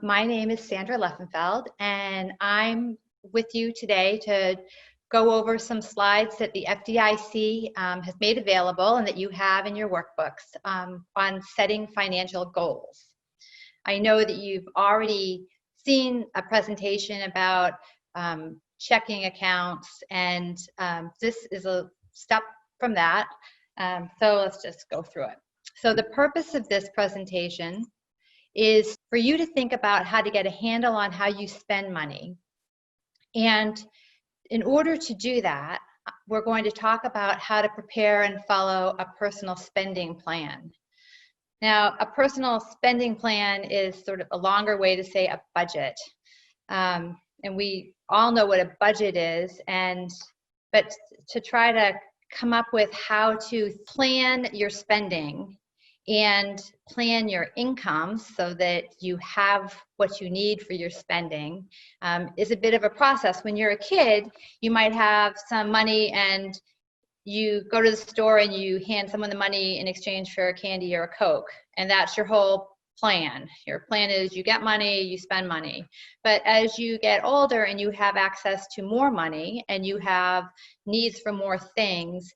my name is Sandra Leffenfeld, and I'm with you today to go over some slides that the FDIC has made available and that you have in your workbooks on setting financial goals. I know that you've already seen a presentation about checking accounts, and this is a step from that. So let's just go through it. So the purpose of this presentation is for you to think about how to get a handle on how you spend money. And in order to do that, we're going to talk about how to prepare and follow a personal spending plan. Now, a personal spending plan is sort of a longer way to say a budget. And we all know what a budget is, but to try to come up with how to plan your spending and plan your income so that you have what you need for your spending is a bit of a process. When you're a kid, you might have some money and you go to the store and you hand someone the money in exchange for a candy or a Coke, and that's your whole plan. Your plan is you get money, you spend money. But as you get older and you have access to more money and you have needs for more things,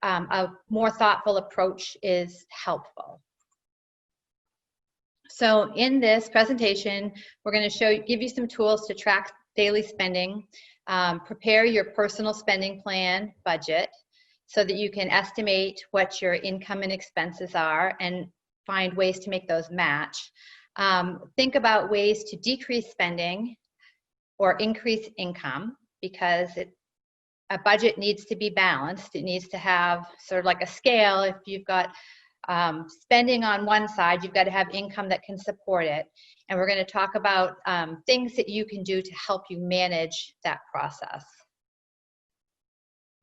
a more thoughtful approach is helpful. So in this presentation, we're going to give you some tools to track daily spending, prepare your personal spending plan budget so that you can estimate what your income and expenses are and find ways to make those match. Think about ways to decrease spending or increase income, because a budget needs to be balanced. It needs to have sort of like a scale. If you've got spending on one side, you've got to have income that can support it. And we're going to talk about things that you can do to help you manage that process.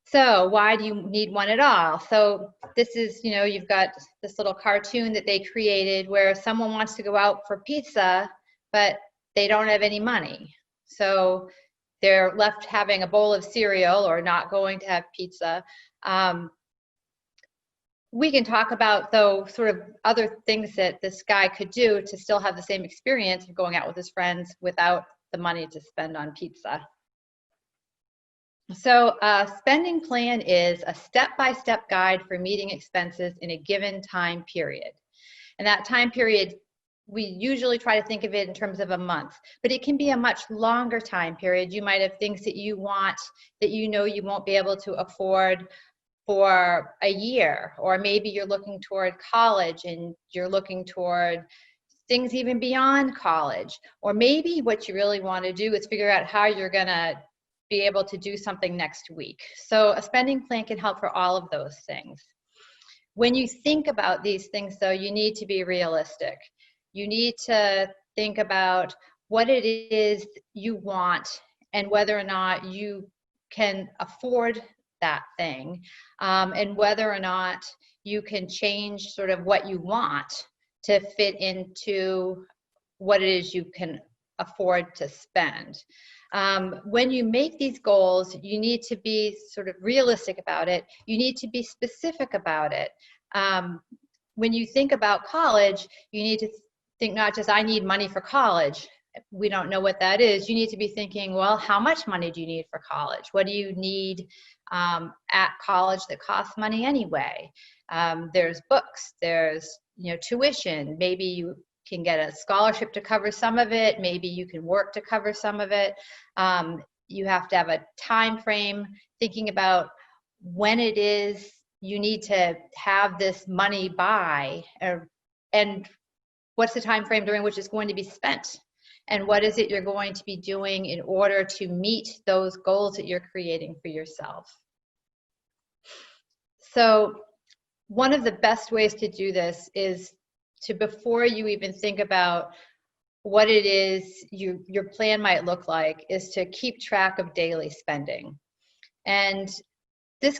So why do you need one at all? So this is, you've got this little cartoon that they created where someone wants to go out for pizza, but they don't have any money. So they're left having a bowl of cereal or not going to have pizza. We can talk about, though, sort of other things that this guy could do to still have the same experience of going out with his friends without the money to spend on pizza. So a spending plan is a step-by-step guide for meeting expenses in a given time period. And that time period, we usually try to think of it in terms of a month, but it can be a much longer time period. You might have things that you want that you know you won't be able to afford for a year, or maybe you're looking toward college and you're looking toward things even beyond college, or maybe what you really want to do is figure out how you're going to be able to do something next week. So a spending plan can help for all of those things. When you think about these things, though, you need to be realistic. You need to think about what it is you want and whether or not you can afford that thing, and whether or not you can change sort of what you want to fit into what it is you can afford to spend. When you make these goals, you need to be sort of realistic about it. You need to be specific about it. When you think about college, you need to think not just, I need money for college. We don't know what that is. You need to be thinking, well, how much money do you need for college? What do you need at college that costs money anyway? There's books, there's tuition. Maybe you can get a scholarship to cover some of it. Maybe you can work to cover some of it. You have to have a time frame, thinking about when it is you need to have this money by, and what's the time frame during which it's going to be spent, and what is it you're going to be doing in order to meet those goals that you're creating for yourself. So one of the best ways to do this is to, before you even think about what it is your plan might look like, is to keep track of daily spending. And this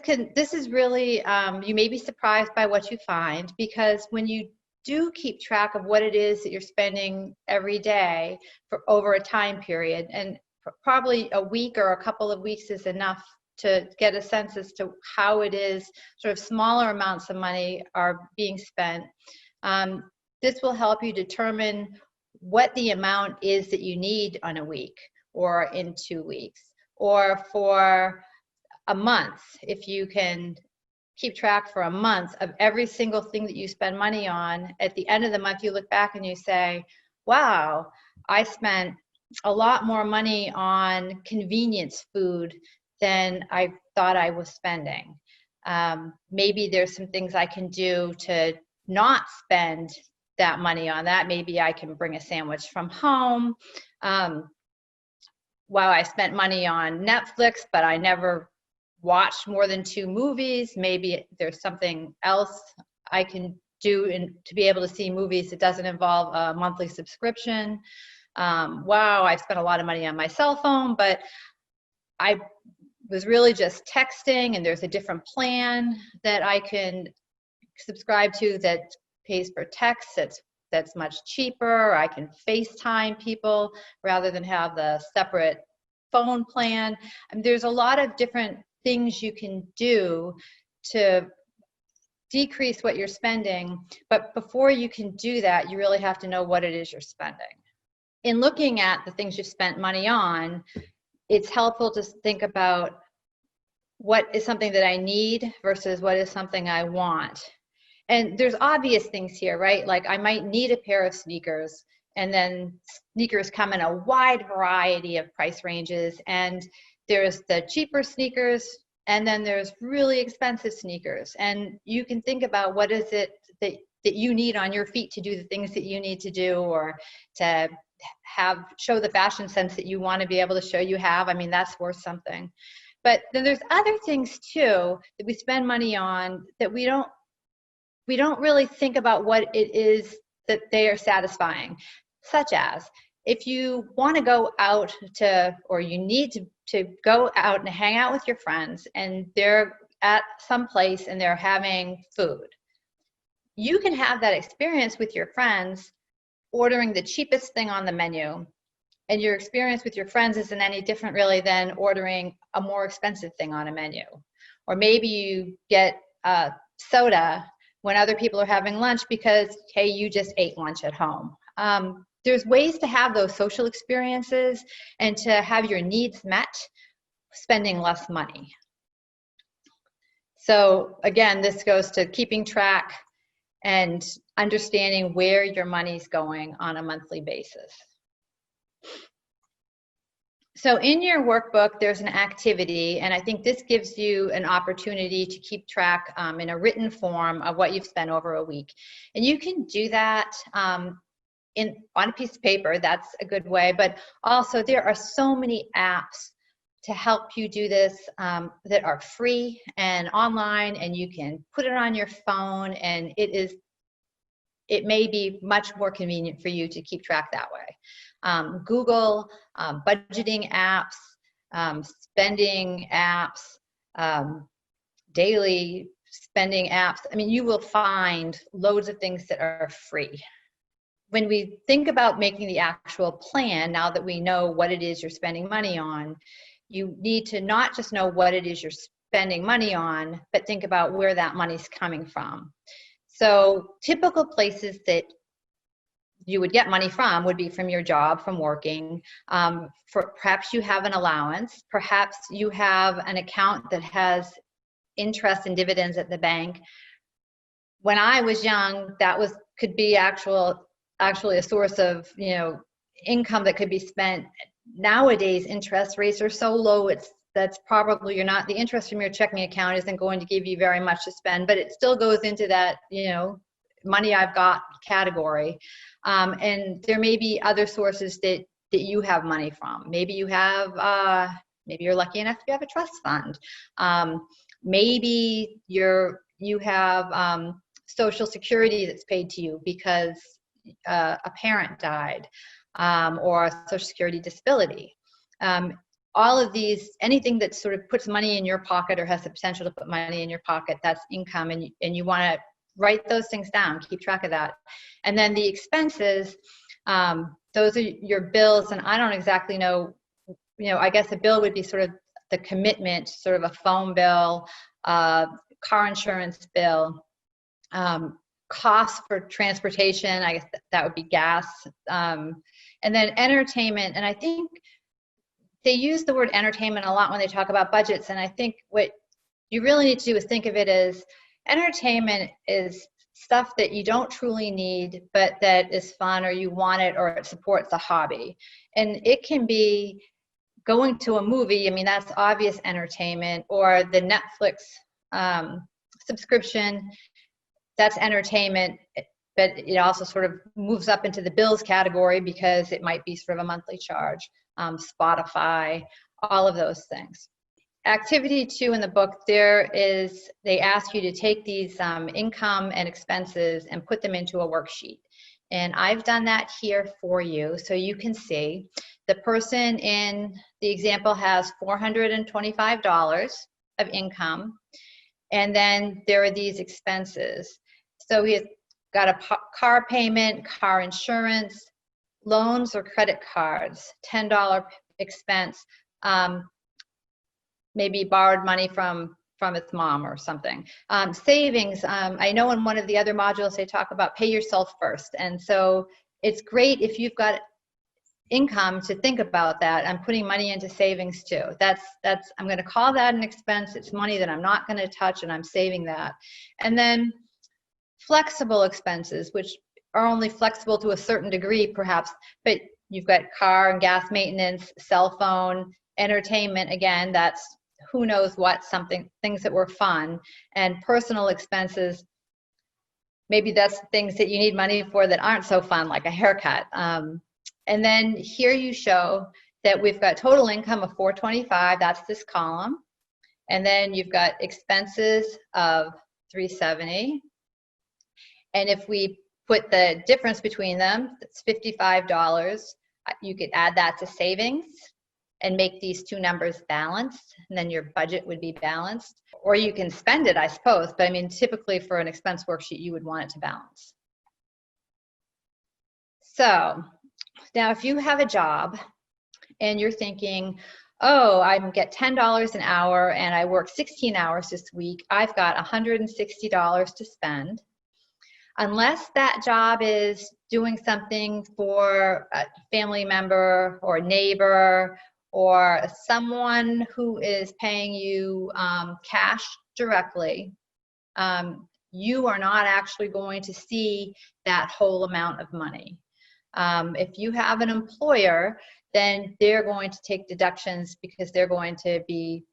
is really, you may be surprised by what you find, because when you do keep track of what it is that you're spending every day for over a time period, and probably a week or a couple of weeks is enough to get a sense as to how it is sort of smaller amounts of money are being spent. This will help you determine what the amount is that you need on a week or in 2 weeks or for a month. If you can keep track for a month of every single thing that you spend money on, at the end of the month you look back and you say, wow, I spent a lot more money on convenience food than I thought I was spending. Maybe there's some things I can do to not spend that money on that. Maybe I can bring a sandwich from home. Wow, I spent money on Netflix, but I never watched more than 2 movies. Maybe there's something else I can do to be able to see movies that doesn't involve a monthly subscription. Wow, I spent a lot of money on my cell phone, but I was really just texting, and there's a different plan that I can subscribe to that pays for text that's much cheaper. I can FaceTime people rather than have the separate phone plan. And there's a lot of different things you can do to decrease what you're spending, but before you can do that, you really have to know what it is you're spending. In looking at the things you've spent money on, it's helpful to think about what is something that I need versus what is something I want. And there's obvious things here, right? Like I might need a pair of sneakers, and then sneakers come in a wide variety of price ranges, and there's the cheaper sneakers, and then there's really expensive sneakers. And you can think about what is it that you need on your feet to do the things that you need to do, or to show the fashion sense that you want to be able to show you have. I mean, that's worth something. But then there's other things too that we spend money on that we don't really think about what it is that they are satisfying. Such as, if you want to go out to, or you need to go out and hang out with your friends, and they're at some place and they're having food, you can have that experience with your friends ordering the cheapest thing on the menu, and your experience with your friends isn't any different really than ordering a more expensive thing on a menu. Or maybe you get soda when other people are having lunch because, hey, you just ate lunch at home. There's ways to have those social experiences and to have your needs met spending less money. So again, this goes to keeping track and understanding where your money's going on a monthly basis. So in your workbook, there's an activity, and I think this gives you an opportunity to keep track in a written form of what you've spent over a week. And you can do that on a piece of paper. That's a good way, but also there are so many apps to help you do this that are free and online, and you can put it on your phone, and it may be much more convenient for you to keep track that way. Google, budgeting apps, spending apps, daily spending apps. I mean, you will find loads of things that are free. When we think about making the actual plan, now that we know what it is you're spending money on, you need to not just know what it is you're spending money on, but think about where that money's coming from. So typical places that you would get money from would be from your job, from working. Perhaps you have an allowance. Perhaps you have an account that has interest and dividends at the bank. When I was young, that could be actually a source of income that could be spent. Nowadays, interest rates are so low, that's probably the interest from your checking account isn't going to give you very much to spend, but it still goes into that money I've got category. And there may be other sources that you have money from. Maybe you have maybe you're lucky enough to have a trust fund. Maybe you have Social Security that's paid to you because a parent died, or a Social Security disability. All of these, anything that sort of puts money in your pocket or has the potential to put money in your pocket, that's income, and you want to write those things down, keep track of that. And then the expenses, those are your bills, and I don't exactly know, I guess a bill would be sort of the commitment, sort of a phone bill, car insurance bill, costs for transportation, I guess that would be gas. And then entertainment, and I think they use the word entertainment a lot when they talk about budgets, and I think what you really need to do is think of it as entertainment is stuff that you don't truly need, but that is fun, or you want it, or it supports a hobby. And it can be going to a movie, I mean, that's obvious entertainment, or the Netflix subscription, that's entertainment, but it also sort of moves up into the bills category because it might be sort of a monthly charge. Spotify, all of those things. Activity 2 in the book, they ask you to take these income and expenses and put them into a worksheet. And I've done that here for you so you can see. The person in the example has $425 of income, and then there are these expenses. So we've got a car payment, car insurance, loans or credit cards, $10 expense, maybe borrowed money from its mom or something. Savings, I know in one of the other modules they talk about pay yourself first. And so it's great if you've got income to think about that. I'm putting money into savings too. I'm going to call that an expense. It's money that I'm not going to touch, and I'm saving that. And then flexible expenses, which are only flexible to a certain degree perhaps, but you've got car and gas maintenance, cell phone, entertainment, again, that's who knows what, things that were fun, and personal expenses, maybe that's things that you need money for that aren't so fun, like a haircut. And then here you show that we've got total income of $425, that's this column, and then you've got expenses of $370, and if we put the difference between them, that's $55, you could add that to savings and make these two numbers balanced, and then your budget would be balanced. Or you can spend it, I suppose, but I mean, typically for an expense worksheet, you would want it to balance. So now if you have a job and you're thinking, oh, I get $10 an hour and I work 16 hours this week, I've got $160 to spend. Unless that job is doing something for a family member or neighbor or someone who is paying you cash directly, you are not actually going to see that whole amount of money. If you have an employer, then they're going to take deductions because they're going to be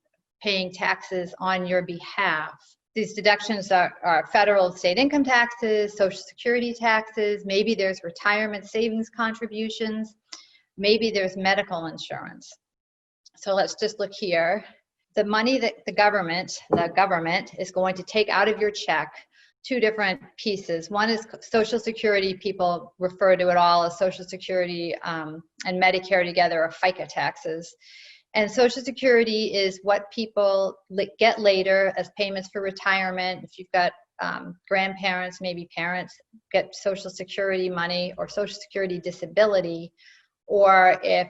paying taxes on your behalf. These deductions are federal and state income taxes, Social Security taxes, maybe there's retirement savings contributions, maybe there's medical insurance. So let's just look here. The money that the government is going to take out of your check, two different pieces. One is Social Security. People refer to it all as Social Security and Medicare together, or FICA taxes. And Social Security is what people get later as payments for retirement. If you've got grandparents, maybe parents, get Social Security money or Social Security disability, or if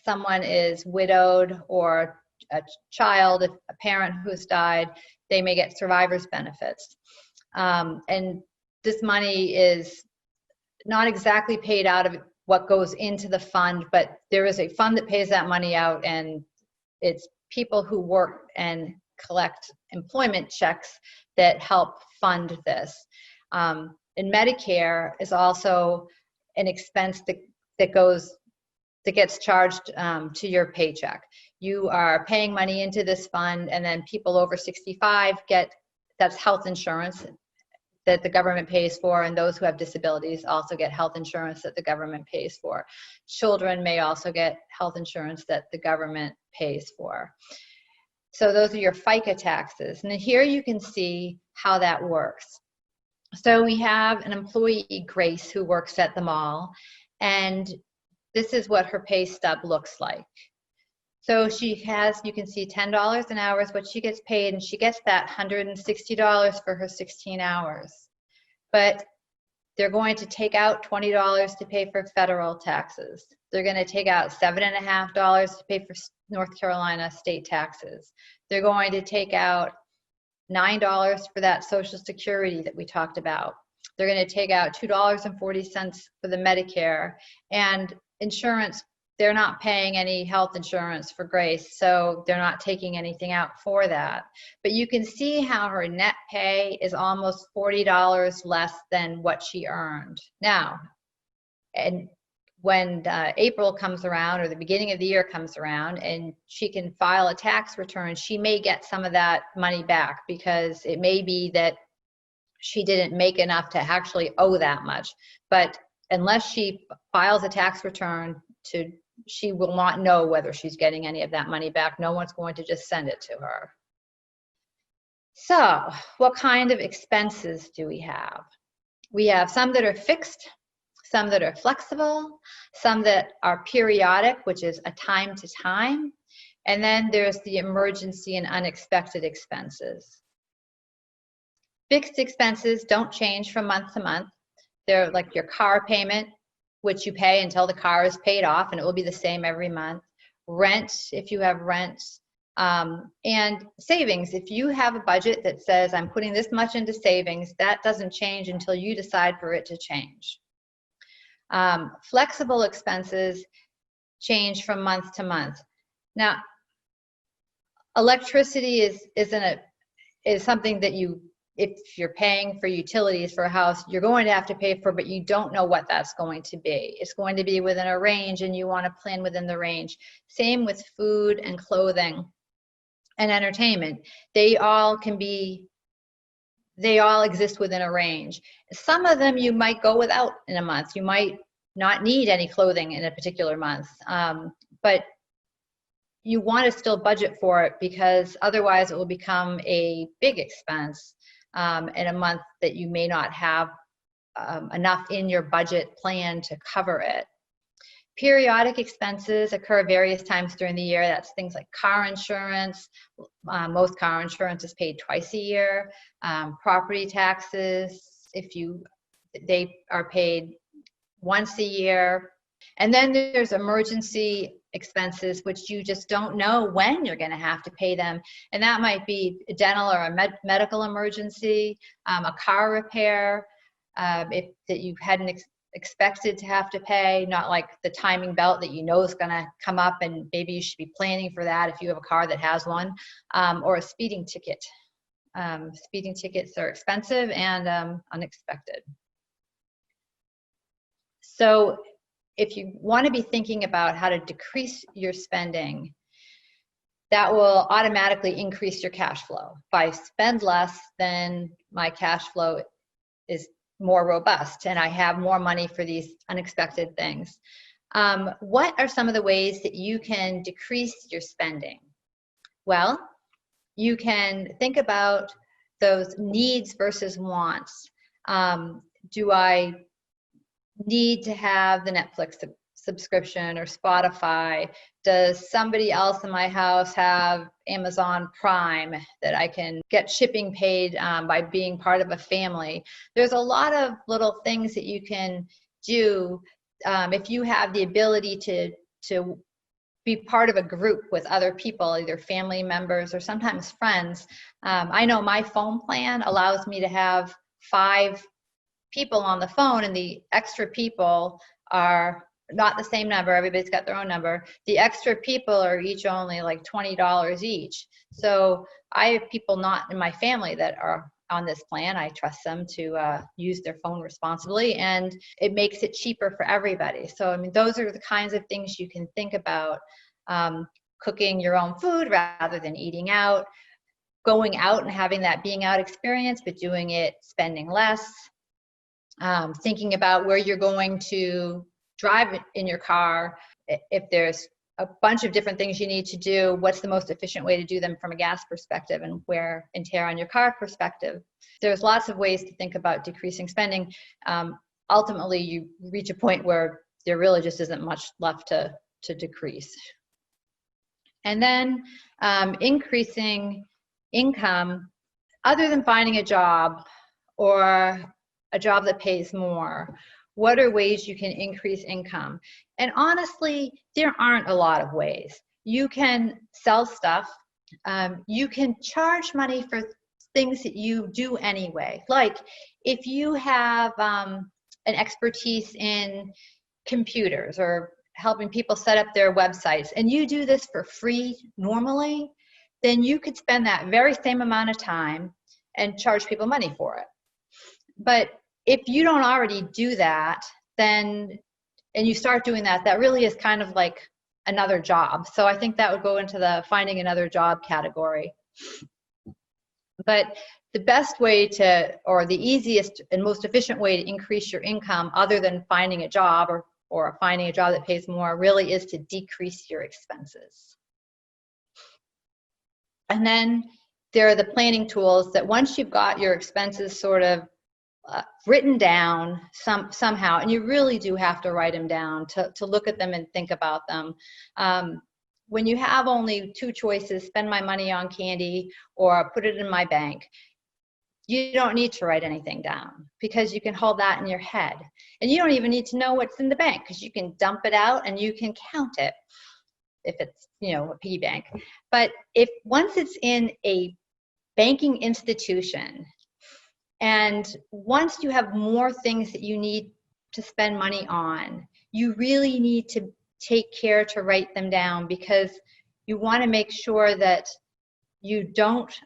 someone is widowed or a child, if a parent who's died, they may get survivor's benefits. And this money is not exactly paid out of what goes into the fund, but there is a fund that pays that money out, and it's people who work and collect employment checks that help fund this. And Medicare is also an expense that gets charged to your paycheck. You are paying money into this fund, and then people over 65 that's health insurance that the government pays for, and those who have disabilities also get health insurance that the government pays for. Children may also get health insurance that the government pays for. So those are your FICA taxes. And here you can see how that works. So we have an employee, Grace, who works at the mall, and this is what her pay stub looks like. So she has, you can see $10 an hour is what she gets paid, and she gets that $160 for her 16 hours. But they're going to take out $20 to pay for federal taxes. They're going to take out $7.50 to pay for North Carolina state taxes. They're going to take out $9 for that Social Security that we talked about. They're going to take out $2.40 for the Medicare, and insurance, they're not paying any health insurance for Grace, so they're not taking anything out for that. But you can see how her net pay is almost $40 less than what she earned. Now, and when April comes around, or the beginning of the year comes around, and she can file a tax return, she may get some of that money back, because it may be that she didn't make enough to actually owe that much. But unless she files a tax return, she will not know whether she's getting any of that money back. No one's going to just send it to her. So what kind of expenses do we have? We have some that are fixed, some that are flexible, some that are periodic, which is a time to time, and then there's the emergency and unexpected expenses. Fixed expenses don't change from month to month. They're like your car payment, which you pay until the car is paid off, and it will be the same every month. Rent, if you have rent, and savings. If you have a budget that says, I'm putting this much into savings, that doesn't change until you decide for it to change. Flexible expenses change from month to month. Now, electricity is something that if you're paying for utilities for a house, you're going to have to pay for, but you don't know what that's going to be. It's going to be within a range, and you want to plan within the range. Same with food and clothing and entertainment. They all exist within a range. Some of them you might go without in a month. You might not need any clothing in a particular month, but you want to still budget for it, because otherwise it will become a big expense in a month that you may not have enough in your budget plan to cover it. Periodic expenses occur various times during the year. That's things like car insurance. Most car insurance is paid twice a year. Property taxes, they are paid once a year. And then there's emergency expenses, which you just don't know when you're going to have to pay them. And that might be a dental or a medical emergency, a car repair, that you hadn't expected to have to pay, not like the timing belt that you know is going to come up, and maybe you should be planning for that if you have a car that has one, or a speeding ticket. Speeding tickets are expensive and unexpected. So if you want to be thinking about how to decrease your spending, that will automatically increase your cash flow. If I spend less, then my cash flow is more robust, and I have more money for these unexpected things. What are some of the ways that you can decrease your spending? Well, you can think about those needs versus wants. Do I need to have the Netflix subscription or Spotify? Does somebody else in my house have Amazon Prime that I can get shipping paid by being part of a family? There's a lot of little things that you can do if you have the ability to be part of a group with other people, either family members or sometimes friends. I know my phone plan allows me to have 5 people on the phone, and the extra people are not the same number. Everybody's got their own number. The extra people are each only like $20 each. So I have people not in my family that are on this plan. I trust them to use their phone responsibly, and it makes it cheaper for everybody. So, I mean, those are the kinds of things you can think about. Cooking your own food rather than eating out, going out and having that being out experience, but doing it spending less. Thinking about where you're going to drive in your car. If there's a bunch of different things you need to do, what's the most efficient way to do them from a gas perspective and wear and tear on your car perspective? There's lots of ways to think about decreasing spending. Ultimately, you reach a point where there really just isn't much left to decrease. And then increasing income, other than finding a job or a job that pays more. What are ways you can increase income? And honestly, there aren't a lot of ways. You can sell stuff. You can charge money for things that you do anyway. Like if you have an expertise in computers or helping people set up their websites, and you do this for free normally, then you could spend that very same amount of time and charge people money for it. But if you don't already do that, then, and you start doing that, that really is kind of like another job. So I think that would go into the finding another job category. But the best way to, or the easiest and most efficient way to increase your income, other than finding a job or finding a job that pays more, really is to decrease your expenses. And then there are the planning tools that once you've got your expenses sort of written down somehow, and you really do have to write them down to look at them and think about them. When you have only two choices, spend my money on candy or put it in my bank, you don't need to write anything down because you can hold that in your head. And you don't even need to know what's in the bank because you can dump it out and you can count it if it's, you know, a piggy bank. But if once it's in a banking institution, and once you have more things that you need to spend money on, you really need to take care to write them down, because you want to make sure that you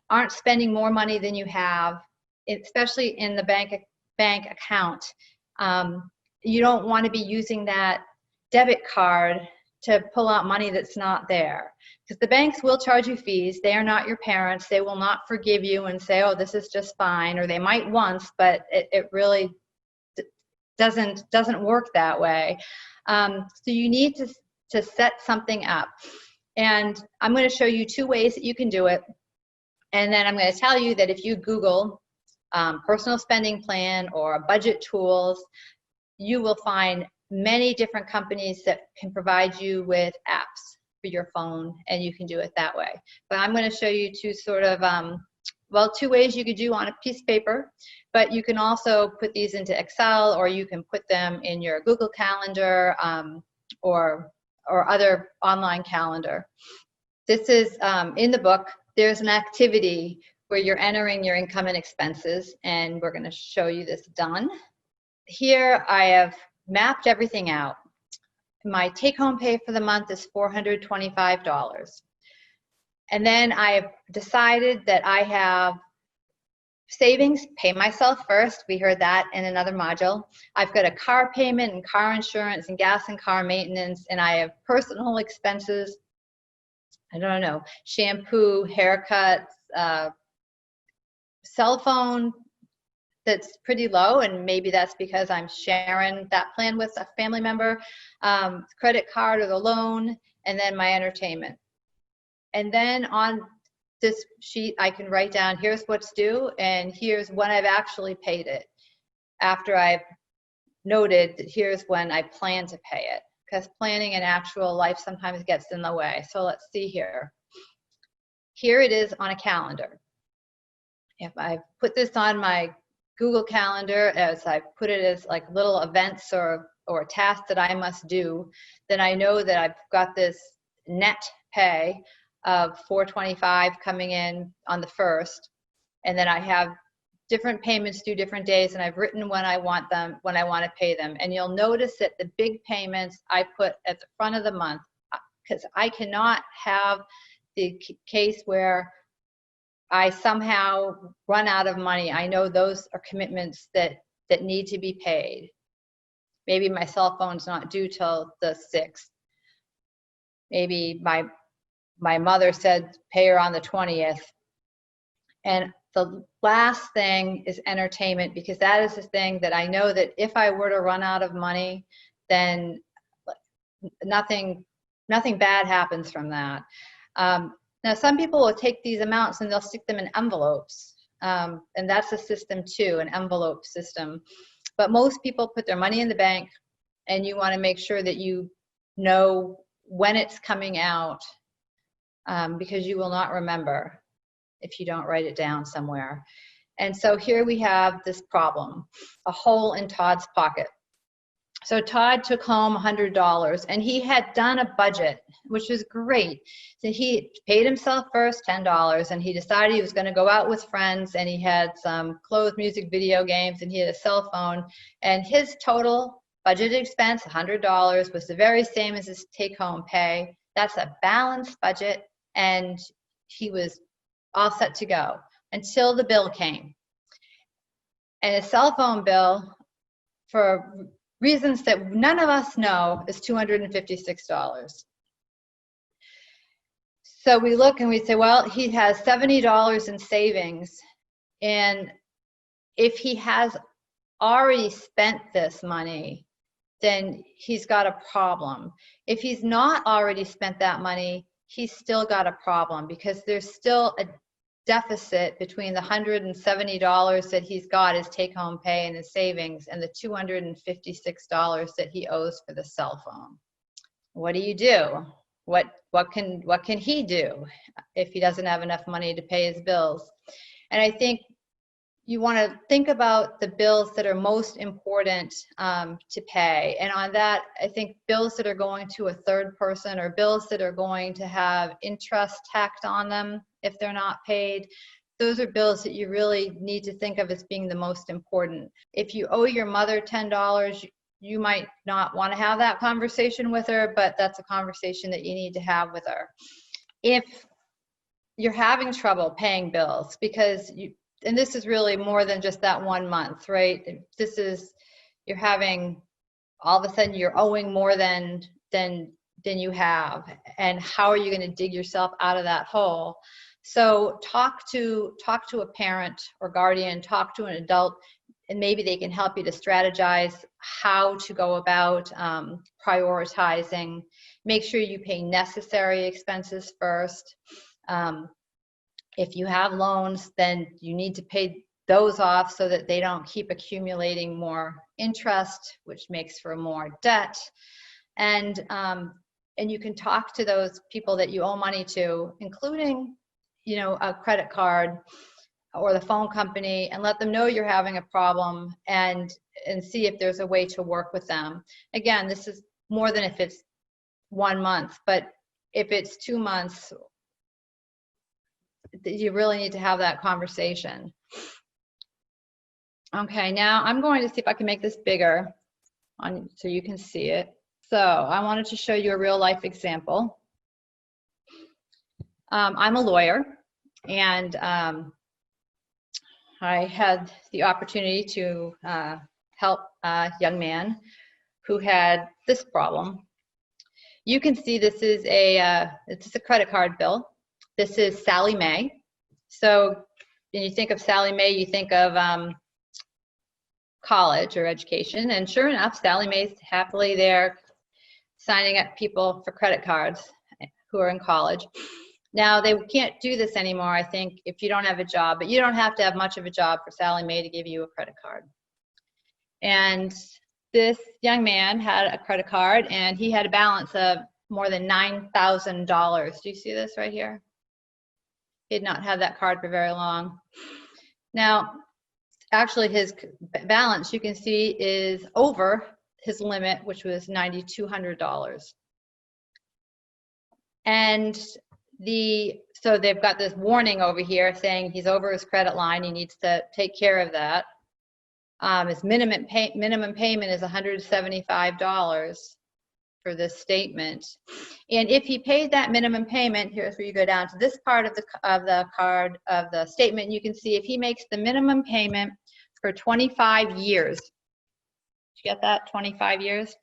aren't spending more money than you have, especially in the bank account. You don't want to be using that debit card to pull out money that's not there, because the banks will charge you fees. They are not your parents. They will not forgive you and say, oh, this is just fine, or they might once, but it really doesn't work that way. So you need to set something up. And I'm going to show you two ways that you can do it. And then I'm going to tell you that if you Google personal spending plan or budget tools, you will find many different companies that can provide you with apps for your phone, and you can do it that way. But I'm going to show you two sort of, two ways you could do on a piece of paper, but you can also put these into Excel, or you can put them in your Google Calendar or other online calendar. This is in the book. There's an activity where you're entering your income and expenses, and we're going to show you this done. Here I have mapped everything out. My take-home pay for the month is $425. And then I've decided that I have savings, pay myself first. We heard that in another module. I've got a car payment and car insurance and gas and car maintenance, and I have personal expenses, I don't know, shampoo, haircuts, cell phone, that's pretty low, and maybe that's because I'm sharing that plan with a family member, credit card or the loan, and then my entertainment. And then on this sheet, I can write down, here's what's due, and here's when I've actually paid it, after I've noted that here's when I plan to pay it, because planning and actual life sometimes gets in the way. So let's see here. Here it is on a calendar. If I put this on my Google Calendar, as I put it as like little events or tasks that I must do, then I know that I've got this net pay of $425 coming in on the 1st, and then I have different payments due different days, and I've written when I want them, when I want to pay them. And you'll notice that the big payments I put at the front of the month, because I cannot have the case where I somehow run out of money. I know those are commitments that need to be paid. Maybe my cell phone's not due till the 6th. Maybe my mother said pay her on the 20th. And the last thing is entertainment, because that is the thing that I know that if I were to run out of money, then nothing bad happens from that. Now, some people will take these amounts and they'll stick them in envelopes, and that's a system too, an envelope system. But most people put their money in the bank, and you want to make sure that you know when it's coming out, because you will not remember if you don't write it down somewhere. And so here we have this problem, a hole in Todd's pocket. So Todd took home $100, and he had done a budget, which was great. So he paid himself first $10, and he decided he was going to go out with friends, and he had some clothes, music, video games, and he had a cell phone. And his total budgeted expense, $100, was the very same as his take-home pay. That's a balanced budget, and he was all set to go until the bill came. And a cell phone bill, for reasons that none of us know, is $256. So we look and we say, well, he has $70 in savings, and if he has already spent this money, then he's got a problem. If he's not already spent that money, he's still got a problem, because there's still a deficit between the $170 that he's got as take-home pay and his savings, and the $256 that he owes for the cell phone. What do you do? What can he do if he doesn't have enough money to pay his bills? And I think you want to think about the bills that are most important to pay. And on that, I think bills that are going to a third person, or bills that are going to have interest tacked on them if they're not paid, those are bills that you really need to think of as being the most important. If you owe your mother $10, you might not want to have that conversation with her, but that's a conversation that you need to have with her. If you're having trouble paying bills, because and this is really more than just that 1 month, right? This is, you're having, all of a sudden you're owing more than you have, and how are you going to dig yourself out of that hole? So talk to a parent or guardian, talk to an adult, and maybe they can help you to strategize how to go about prioritizing. Make sure you pay necessary expenses first. If you have loans, then you need to pay those off so that they don't keep accumulating more interest, which makes for more debt. And you can talk to those people that you owe money to, including, you know, a credit card or the phone company, and let them know you're having a problem, and see if there's a way to work with them. Again, this is more than if it's 1 month, but if it's 2 months, you really need to have that conversation. Okay, now I'm going to see if I can make this bigger so you can see it. So I wanted to show you a real life example. I'm a lawyer, and I had the opportunity to help a young man who had this problem. You can see this is a credit card bill. This is Sally Mae. So when you think of Sally Mae, you think of college or education. And sure enough, Sally Mae's happily there signing up people for credit cards who are in college. Now, they can't do this anymore, I think, if you don't have a job. But you don't have to have much of a job for Sally Mae to give you a credit card. And this young man had a credit card, and he had a balance of more than $9,000. Do you see this right here? He had not had that card for very long. Now, actually, his balance, you can see, is over his limit, which was $9,200. And so they've got this warning over here saying he's over his credit line. He needs to take care of that. His minimum payment is $175 for this statement. And if he paid that minimum payment, here's where you go down to this part of the statement. You can see if he makes the minimum payment for 25 years, did you get that? 25 years?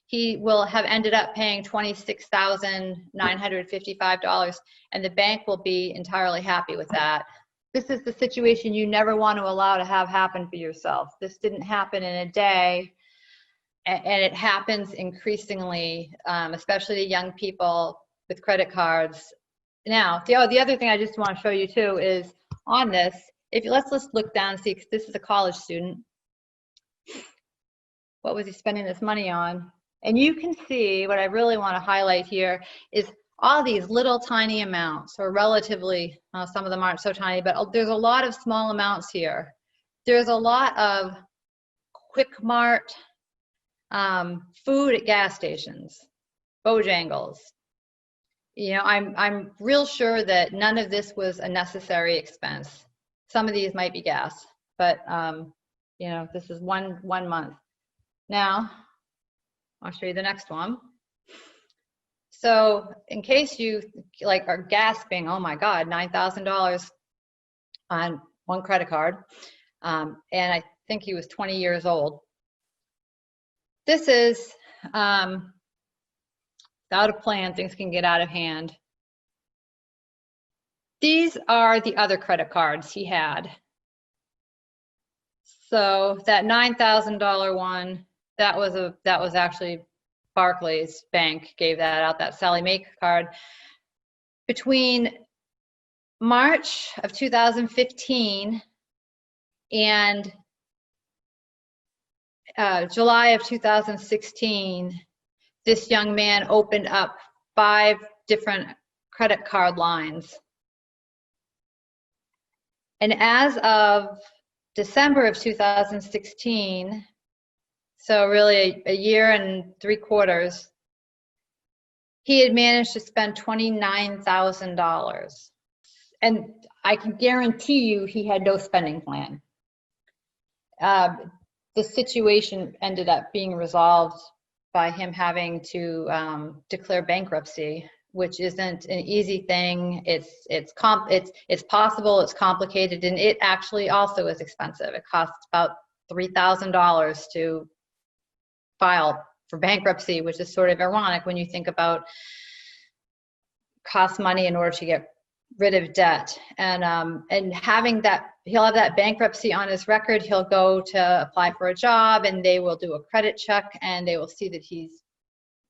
He will have ended up paying $26,955, and the bank will be entirely happy with that. This is the situation you never want to allow to have happen for yourself. This didn't happen in a day, and it happens increasingly, especially to young people with credit cards. Now, the other thing I just want to show you too is on this, let's look down and see, 'cause this is a college student. What was he spending this money on? And you can see what I really want to highlight here is all these little tiny amounts, or relatively, some of them aren't so tiny, but there's a lot of small amounts here. There's a lot of Quick Mart, Food at gas stations, Bojangles. You know, I'm real sure that none of this was a necessary expense. Some of these might be gas, but you know, this is one month. Now, I'll show you the next one. So in case you like are gasping, oh my God, $9,000 on one credit card, and I think he was 20 years old. This is without a plan, things can get out of hand. These are the other credit cards he had. So that $9,000 one, that was actually Barclays Bank gave that out, that Sally Mae card. Between March of 2015 and July of 2016, this young man opened up 5 different credit card lines. And as of December of 2016, so really a year and 3 quarters, he had managed to spend $29,000. And I can guarantee you he had no spending plan. The situation ended up being resolved by him having to declare bankruptcy, which isn't an easy thing. It's possible, it's complicated, and it actually also is expensive. It costs about $3,000 to file for bankruptcy, which is sort of ironic when you think about cost money in order to get rid of debt. And having that, he'll have that bankruptcy on his record. He'll go to apply for a job, and they will do a credit check, and they will see that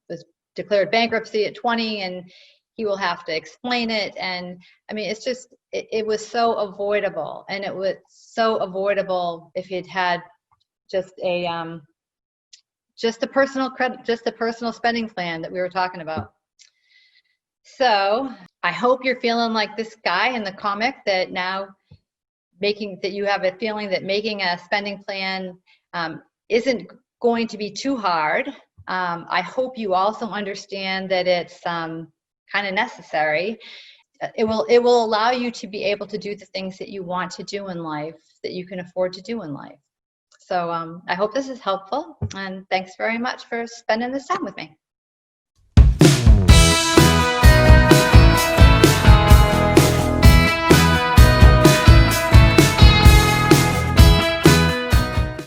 was declared bankruptcy at 20, and he will have to explain it. And I mean, it's just, it was so avoidable, and it was so avoidable if he'd had just a personal credit, just a personal spending plan that we were talking about. So I hope you're feeling like this guy in the comic, that now you have a feeling that making a spending plan isn't going to be too hard. I hope you also understand that it's kind of necessary. It will allow you to be able to do the things that you want to do in life, that you can afford to do in life. So I hope this is helpful, and thanks very much for spending this time with me.